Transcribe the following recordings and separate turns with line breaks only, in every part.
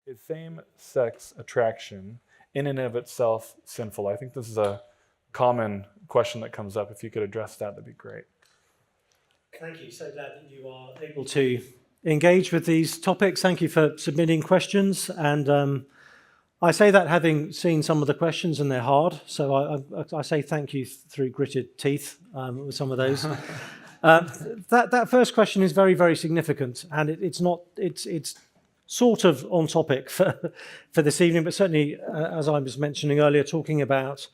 Is same-sex attraction in and of itself sinful? I think this is a common question that comes up. If you could address that, that'd be great.
Thank you. So glad that you are able to engage with these topics. Thank you for submitting questions. And I say that having seen some of the questions, and they're hard. So I say thank you through gritted teeth with some of those. That first question is very, very significant, and it's sort of on topic for this evening, but certainly, as I was mentioning earlier, talking about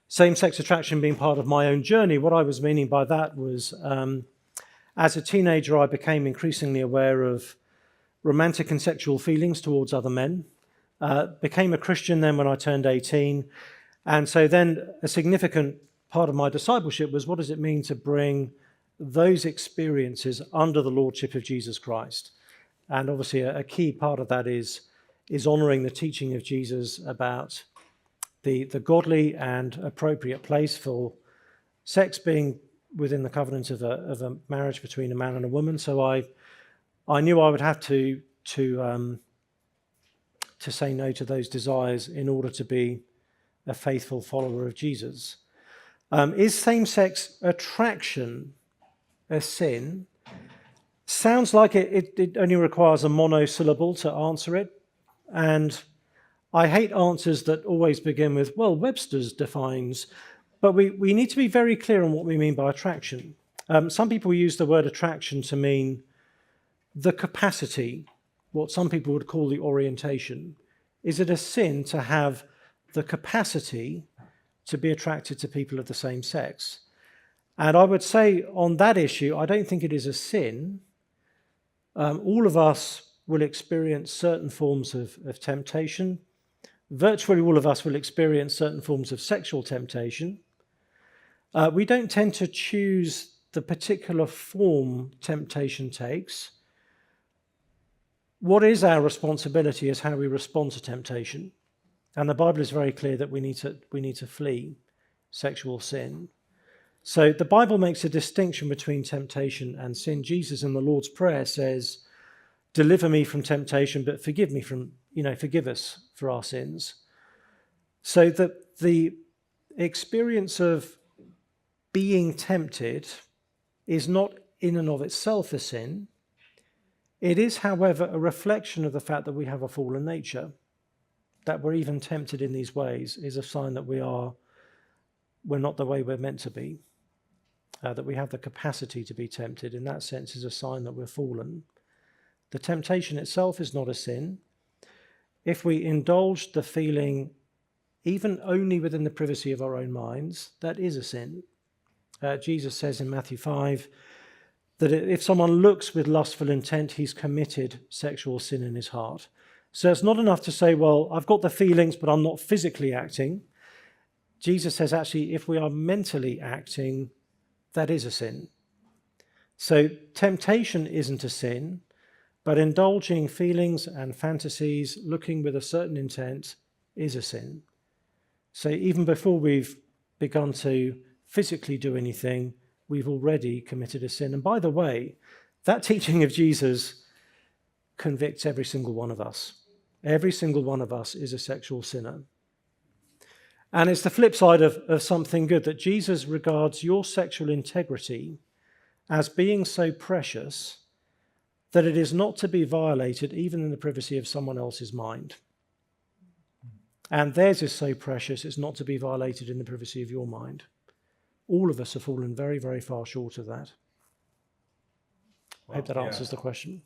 same-sex attraction being part of my own journey, what I was meaning by that was, as a teenager, I became increasingly aware of romantic and sexual feelings towards other men, became a Christian then when I turned 18, and so then a significant part of my discipleship was, what does it mean to bring those experiences under the lordship of Jesus Christ? And obviously a key part of that is honouring the teaching of Jesus about the godly and appropriate place for sex being within the covenant of a marriage between a man and a woman. So I knew I would have to say no to those desires in order to be a faithful follower of Jesus. Is same-sex attraction a sin? Sounds like it only requires a monosyllable to answer it. And I hate answers that always begin with, well, Webster's defines. But we need to be very clear on what we mean by attraction. Some people use the word attraction to mean the capacity, what some people would call the orientation. Is it a sin to have the capacity to be attracted to people of the same sex? And I would say on that issue, I don't think it is a sin. All of us will experience certain forms of temptation. Virtually all of us will experience certain forms of sexual temptation. We don't tend to choose the particular form temptation takes. What is our responsibility is how we respond to temptation. And the Bible is very clear that we need to flee sexual sin. So the Bible makes a distinction between temptation and sin. Jesus in the Lord's Prayer says, deliver me from temptation, but forgive us for our sins. So that the experience of being tempted is not in and of itself a sin. It is, however, a reflection of the fact that we have a fallen nature. That we're even tempted in these ways is a sign that we're not the way we're meant to be. That we have the capacity to be tempted, in that sense, is a sign that we're fallen. The temptation itself is not a sin. If we indulge the feeling, even only within the privacy of our own minds, that is a sin. Jesus says in Matthew 5 that if someone looks with lustful intent, he's committed sexual sin in his heart. So it's not enough to say, well, I've got the feelings, but I'm not physically acting. Jesus says, actually, if we are mentally acting, that is a sin. So temptation isn't a sin, but indulging feelings and fantasies, looking with a certain intent, is a sin. So even before we've begun to physically do anything, we've already committed a sin. And by the way, that teaching of Jesus convicts every single one of us. Every single one of us is a sexual sinner. And it's the flip side of something good, that Jesus regards your sexual integrity as being so precious that it is not to be violated even in the privacy of someone else's mind. And theirs is so precious, it's not to be violated in the privacy of your mind. All of us have fallen very, very far short of that. I hope that answers the question.